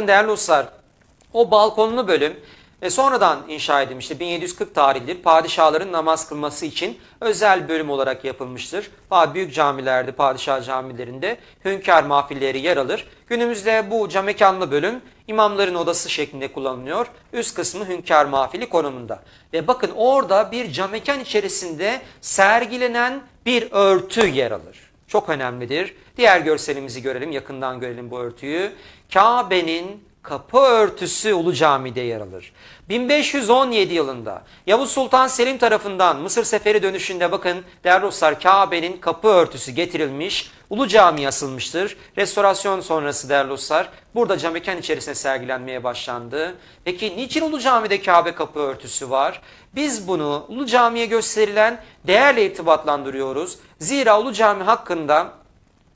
Değerli dostlar, o balkonlu bölüm sonradan inşa edilmiştir. 1740 tarihlidir. Padişahların namaz kılması için özel bölüm olarak yapılmıştır. Büyük camilerde, padişah camilerinde hünkâr mahfilleri yer alır. Günümüzde bu camekanlı bölüm imamların odası şeklinde kullanılıyor. Üst kısmı hünkâr mahfili konumunda. Ve bakın orada bir camekan içerisinde sergilenen bir örtü yer alır. Çok önemlidir. Diğer görselimizi görelim, yakından görelim bu örtüyü. Kabe'nin kapı örtüsü Ulu Cami'de yer alır. 1517 yılında Yavuz Sultan Selim tarafından Mısır Seferi dönüşünde bakın değerli dostlar Kabe'nin kapı örtüsü getirilmiş, Ulu Cami'ye asılmıştır. Restorasyon sonrası değerli dostlar burada camekan içerisinde sergilenmeye başlandı. Peki niçin Ulu Cami'de Kabe kapı örtüsü var? Biz bunu Ulu Cami'ye gösterilen değerle irtibatlandırıyoruz. Zira Ulu Cami hakkında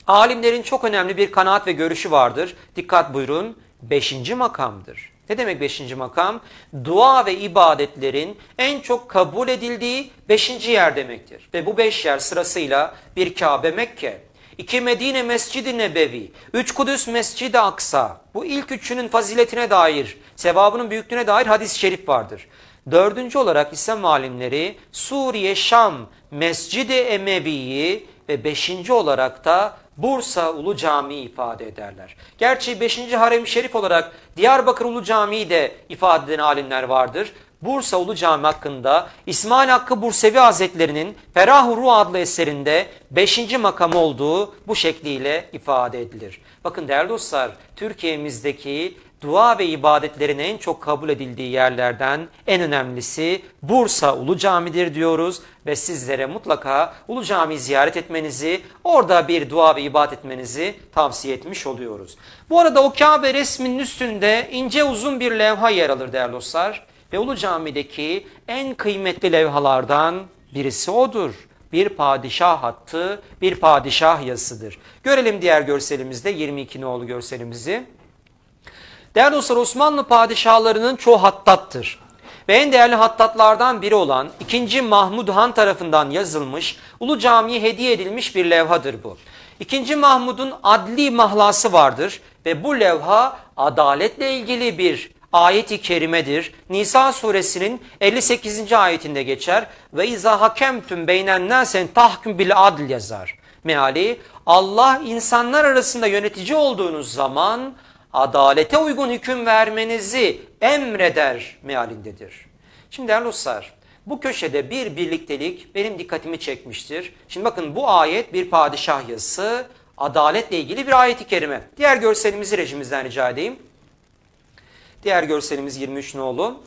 alimlerin çok önemli bir kanaat ve görüşü vardır. Dikkat buyurun. 5. makamdır. Ne demek 5. makam? Dua ve ibadetlerin en çok kabul edildiği 5. yer demektir. Ve bu 5 yer sırasıyla bir Kabe Mekke, 2 Medine Mescid-i Nebevi, 3 Kudüs Mescid-i Aksa. Bu ilk üçünün faziletine dair, sevabının büyüklüğüne dair hadis-i şerif vardır. 4. olarak İslam alimleri Suriye Şam Mescid-i Emevi'yi ve 5. olarak da Bursa Ulu Camii'yi ifade ederler. Gerçi 5. Harem-i Şerif olarak Diyarbakır Ulu Camii'yi de ifade eden alimler vardır. Bursa Ulu Cami hakkında İsmail Hakkı Bursevi Hazretleri'nin Ferah-ı Ruh adlı eserinde 5. makam olduğu bu şekliyle ifade edilir. Bakın değerli dostlar, Türkiye'mizdeki dua ve ibadetlerin en çok kabul edildiği yerlerden en önemlisi Bursa Ulu Cami'dir diyoruz ve sizlere mutlaka Ulu Cami'yi ziyaret etmenizi, orada bir dua ve ibadet etmenizi tavsiye etmiş oluyoruz. Bu arada o Kabe resminin üstünde ince uzun bir levha yer alır değerli dostlar ve Ulu Cami'deki en kıymetli levhalardan birisi odur. Bir padişah hattı, bir padişah yazısıdır. Görelim diğer görselimizde 22 nolu görselimizi. Değerli dostlar, Osmanlı padişahlarının çoğu hattattır. Ve en değerli hattatlardan biri olan 2. Mahmud Han tarafından yazılmış, Ulu Cami'ye hediye edilmiş bir levhadır bu. 2. Mahmud'un adli mahlası vardır ve bu levha adaletle ilgili bir ayet-i kerimedir. Nisa suresinin 58. ayetinde geçer. Ve izâ hakemtüm beynennâsen tahkum bil adl yazar. Meali, Allah insanlar arasında yönetici olduğunuz zaman adalete uygun hüküm vermenizi emreder mealindedir. Şimdi değerli dostlar, bu köşede bir birliktelik benim dikkatimi çekmiştir. Şimdi bakın bu ayet bir padişah yazısı, adaletle ilgili bir ayet-i kerime. Diğer görselimizi rejimizden rica edeyim. Diğer görselimiz 23 nolu.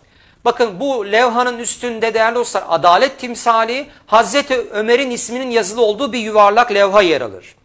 Bakın bu levhanın üstünde değerli dostlar adalet timsali Hazreti Ömer'in isminin yazılı olduğu bir yuvarlak levha yer alır.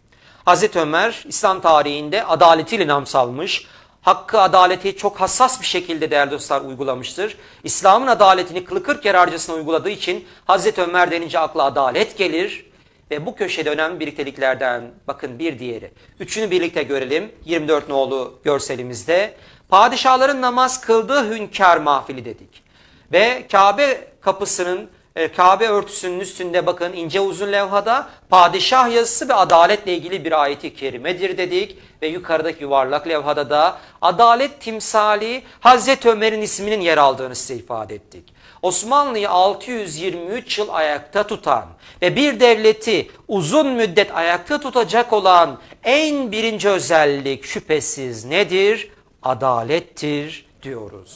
Hazreti Ömer İslam tarihinde adaletiyle nam salmış, hakkı adaleti çok hassas bir şekilde değerli dostlar uygulamıştır. İslam'ın adaletini kılı kırk yararcasına uyguladığı için Hazreti Ömer denince akla adalet gelir. Ve bu köşede önemli birlikteliklerden bakın bir diğeri. Üçünü birlikte görelim 24 nolu görselimizde. Padişahların namaz kıldığı hünkâr mahfili dedik. Ve Kabe kapısının Kabe örtüsünün üstünde bakın ince uzun levhada padişah yazısı ve adaletle ilgili bir ayet-i kerimedir dedik. Ve yukarıdaki yuvarlak levhada da adalet timsali Hazreti Ömer'in isminin yer aldığını size ifade ettik. Osmanlı'yı 623 yıl ayakta tutan ve bir devleti uzun müddet ayakta tutacak olan en birinci özellik şüphesiz nedir? Adalettir diyoruz.